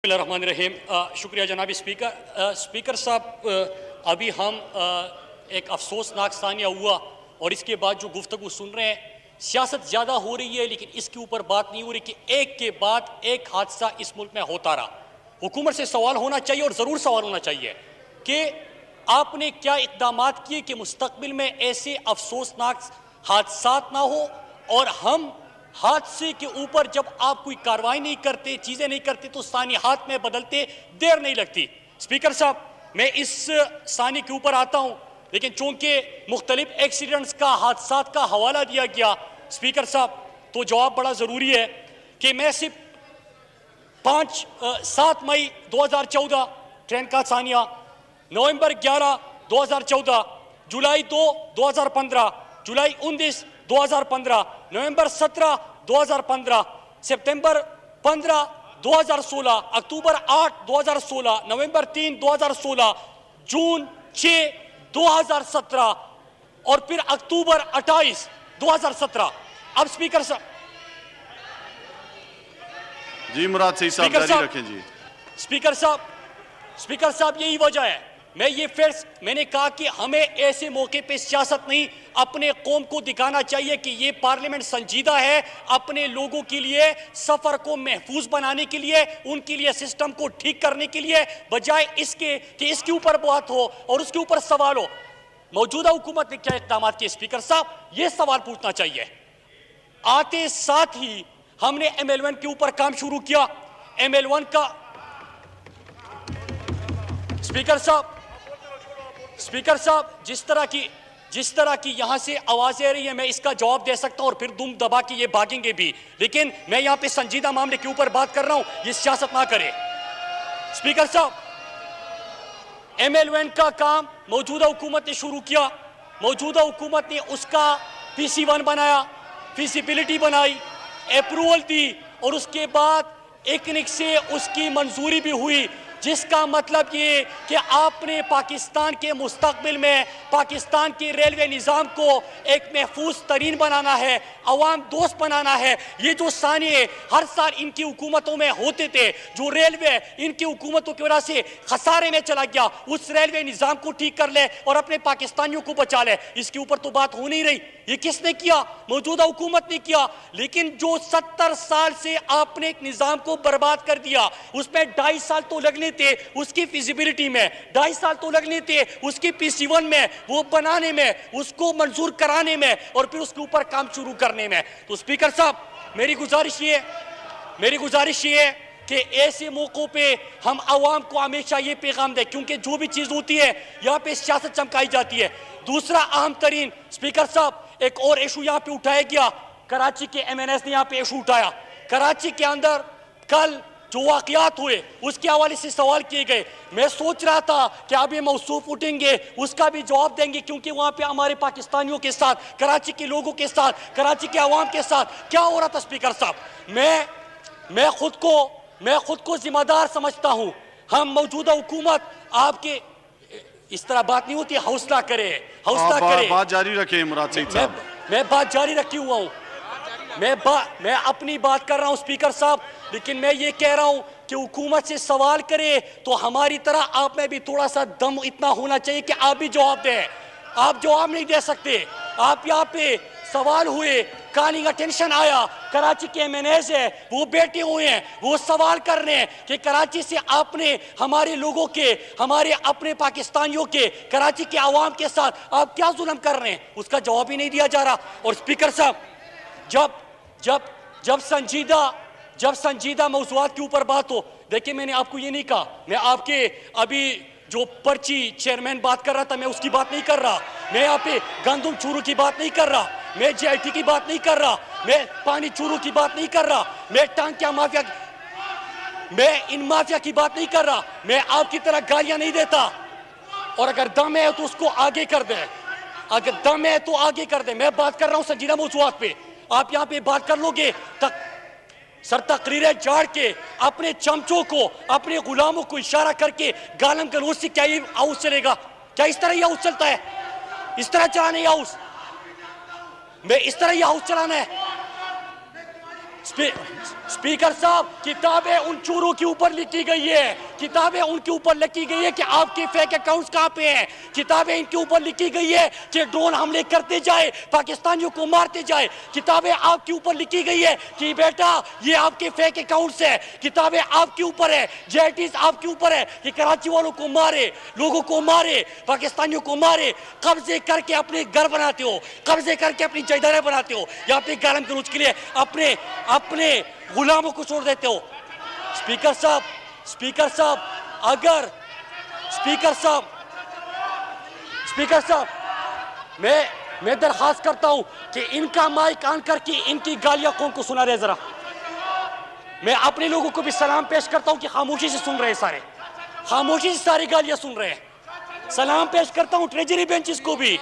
रहीम। शुक्रिया जनाब speaker. Speaker साहब, अभी हम एक अफसोसनाक सानिया हुआ और इसके बाद जो गुफ्तगू सुन रहे हैं, सियासत ज़्यादा हो रही है लेकिन इसके ऊपर बात नहीं हो रही कि एक के बाद एक हादसा इस मुल्क में होता रहा। हुकूमत से सवाल होना चाहिए और ज़रूर सवाल होना चाहिए कि आपने क्या इक़दाम किए कि मुस्तक़बिल में ऐसे अफसोसनाक हादसात ना हो और हम हादसे के ऊपर जब आप कोई कार्रवाई नहीं करते, चीज़ें नहीं करते तो सानी हाथ में बदलते देर नहीं लगती। स्पीकर साहब, मैं इस सानी के ऊपर आता हूँ लेकिन चूंकि मुख्तलिफ एक्सीडेंट्स का, हादसात का हवाला दिया गया स्पीकर साहब, तो जवाब बड़ा ज़रूरी है कि मैं सिर्फ 7 मई 2014 ट्रेन का सानिया, नवंबर 11 2014, जुलाई 2 2015, जुलाई 19 2015, नवंबर 17 2015, सितंबर 15 2016, अक्टूबर 8 2016, नवंबर 3 2016, जून 6 2017 और फिर अक्टूबर 28 2017। अब स्पीकर साहब जी, मुराद सही साहब जारी रखें जी। स्पीकर साहब यही वजह है, मैं ये फिर मैंने कहा कि हमें ऐसे मौके पे सियासत नहीं, अपने कौम को दिखाना चाहिए कि ये पार्लियामेंट संजीदा है अपने लोगों के लिए, सफर को महफूज बनाने के लिए, उनके लिए सिस्टम को ठीक करने के लिए, बजाय इसके कि इसके ऊपर बात हो और उसके ऊपर सवाल हो। मौजूदा हुकूमत ने क्या इक़दाम किए स्पीकर साहब, ये सवाल पूछना चाहिए। आते साथ ही हमने ML1 के ऊपर काम शुरू किया। ML1 का स्पीकर साहब जिस तरह की यहां से आवाजें आ रही है, मैं इसका जवाब दे सकता हूं और फिर दुम दबा के ये भागेंगे भी, लेकिन मैं यहां पे संजीदा मामले के ऊपर बात कर रहा हूं, ये सियासत ना करे। स्पीकर साहब, ML1 का काम मौजूदा हुकूमत ने शुरू किया। मौजूदा हुकूमत ने उसका PC1 बनाया, फिजिबिलिटी बनाई, अप्रूवल दी और उसके बाद इकनिक से उसकी मंजूरी भी हुई, जिसका मतलब ये कि आपने पाकिस्तान के मुस्तकबिल में पाकिस्तान के रेलवे निज़ाम को एक महफूज तरीन बनाना है, अवाम दोस्त बनाना है। ये जो सानिए हर साल इनकी हुकूमतों में होते थे, जो रेलवे इनकी हुकूमतों की वजह से खसारे में चला गया, उस रेलवे निज़ाम को ठीक कर ले और अपने पाकिस्तानियों को बचा ले, इसके ऊपर तो बात हो नहीं रही। ये किसने किया? मौजूदा हुकूमत ने किया। लेकिन जो 70 साल से आपने एक निज़ाम को बर्बाद कर दिया, उसमें 2.5 साल तो लगने थे उसकी फिजिबिलिटी में, 2.5 साल तो लगने थे उसकी PC1 में, वो बनाने में, उसको मंजूर कराने में और फिर उसके ऊपर काम शुरू करने में। तो स्पीकर साहब, मेरी गुजारिश ये है कि ऐसे मौकों पे हम आवाम को हमेशा ये पैगाम दें, क्योंकि जो भी चीज़ होती है यहाँ पे सियासत चमकाई जाती है। दूसरा अहम तरीन स्पीकर साहब, एक और इशू यहाँ पे उठाया गया, कराची के MNS ने यहाँ पे इशू उठाया। कराची के अंदर कल जो वाक़यात हुए उसके हवाले से सवाल किए गए। मैं सोच रहा था कि अब ये मौसूफ उठेंगे, उसका भी जवाब देंगे, क्योंकि वहाँ पे हमारे पाकिस्तानियों के साथ, कराची के लोगों के साथ, कराची के अवाम के साथ क्या हो रहा था। स्पीकर साहब, मैं खुद को जिम्मेदार समझता हूँ। हम मौजूदा हुकूमत आपके इस तरह बात नहीं होती, हौसला करे। बात जारी रखें मुराद सईद साहब। मैं बात जारी रखी हुआ हूँ, मैं अपनी बात कर रहा हूँ स्पीकर साहब, लेकिन मैं ये कह रहा हूँ कि हुकूमत से सवाल करे तो हमारी तरह आप में भी थोड़ा सा दम इतना होना चाहिए कि आप भी जवाब दें। आप जवाब नहीं दे सकते। आप यहाँ पे सवाल हुए, कालिंग अटेंशन आया, कराची के MNS है, वो बैठे हुए हैं, वो सवाल कर रहे हैं कि कराची से आपने हमारे लोगों के, हमारे अपने पाकिस्तानियों के, कराची के अवाम के साथ आप क्या जुल्म कर रहे हैं, उसका जवाब ही नहीं दिया जा रहा। और स्पीकर साहब, जब संजीदा मौज़ूआत के ऊपर बात हो, देखिए मैंने आपको ये नहीं कहा, मैं आपके अभी जो पर्ची चेयरमैन बात कर रहा था, मैं उसकी बात नहीं कर रहा, मैं यहाँ पे गंदम चूरू की बात नहीं कर रहा, मैं JIT की बात नहीं कर रहा, मैं पानी चूरू की बात नहीं कर रहा, मैं टांकिया माफिया, मैं इन माफिया की बात नहीं कर रहा। मैं आपकी तरह गालियां नहीं देता, और अगर दम है तो उसको आगे कर दे, अगर दम है तो आगे कर दे। मैं बात कर रहा हूं संजीदा मौज़ूआत पे, आप यहाँ पे बात कर लोगे तकरीरें झाड़ के अपने चमचों को, अपने गुलामों को इशारा करके गालम गलौज से क्या ये हाउस चलेगा? क्या इस तरह ये हाउस चलता है? इस तरह चलाना ये हाउस? मैं इस तरह ये हाउस चलाना है? स्पीकर साहब, किताबें उन चोरों के ऊपर लिखी गई है, किताबें उनके ऊपर लिखी गई है कि आपके फेक अकाउंट्स कहां पे हैं। किताबें इनके ऊपर लिखी गई है कि ड्रोन हमले करते जाए, पाकिस्तानियों को मारते जाए। किताबें आपके ऊपर लिखी गई है कि बेटा ये आपके फेक अकाउंट्स है। किताबें आपके ऊपर है, जेटीज आपके ऊपर है कि कराची वालों को मारे, लोगों को मारे, पाकिस्तानियों को मारे, कब्जे करके अपने घर बनाते हो, कब्जे करके अपनी जायदादें बनाते हो, या अपने गरम करूज के लिए अपने गुलामों को छोड़ देते हो। स्पीकर साहब, अगर स्पीकर साहब, मैं दरखास्त करता हूं कि इनका माइक ऑन करके इनकी गालियां कौन को सुना रहे जरा। मैं अपने लोगों को भी सलाम पेश करता हूं कि खामोशी से सुन रहे हैं, सारे खामोशी से सारी गालियां सुन रहे हैं। सलाम पेश करता हूं ट्रेजरी बेंचेस को भी।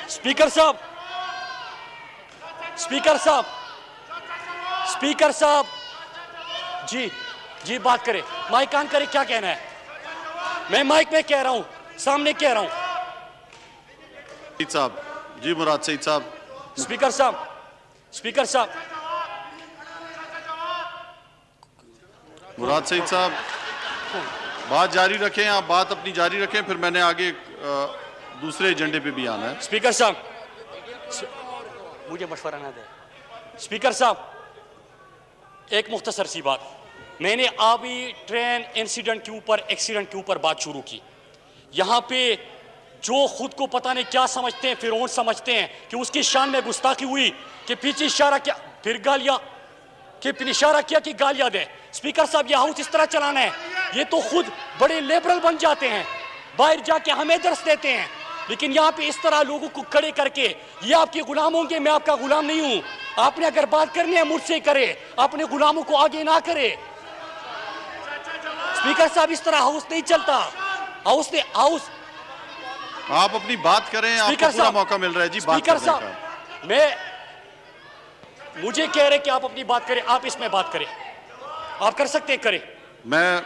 स्पीकर साहब, जी बात करें, माइक ऑन करें, क्या कहना है? मैं माइक में कह रहा हूं, सामने कह रहा हूं। साहब जी, मुराद सईद साहब। स्पीकर साहब, मुराद सईद साहब, बात जारी रखें, आप बात अपनी जारी रखें, फिर मैंने आगे दूसरे एजेंडे पे भी आना है। स्पीकर साहब, मुझे मशवरा ना दे। स्पीकर साहब, एक मुख्तसर सी बात, मैंने अभी ट्रेन इंसिडेंट के ऊपर, एक्सीडेंट के ऊपर बात शुरू की। यहाँ पे जो खुद को पता नहीं क्या समझते हैं, फिरौन समझते हैं कि उसकी शान में गुस्ताखी हुई, कि पीछे इशारा किया, फिर गालियां, कि फिर इशारा किया कि गालियां दे। स्पीकर साहब, ये हाउस इस तरह चलाना है, ये तो खुद बड़े लिबरल बन जाते हैं, बाहर जाके हमें दर्श देते हैं, लेकिन यहाँ पे इस तरह लोगों को खड़े करके ये आपके गुलाम होंगे, मैं आपका गुलाम नहीं हूं। आपने अगर बात करनी है मुझसे करे, अपने गुलामों को आगे ना करे। स्पीकर साहब, इस तरह हाउस नहीं चलता। हाउस आप अपनी बात करें, आपको पूरा मौका मिल रहा है जी बात करने का। मुझे कह रहे कि आप अपनी बात करें, आप इसमें बात करें, आप कर सकते हैं, करें। मैं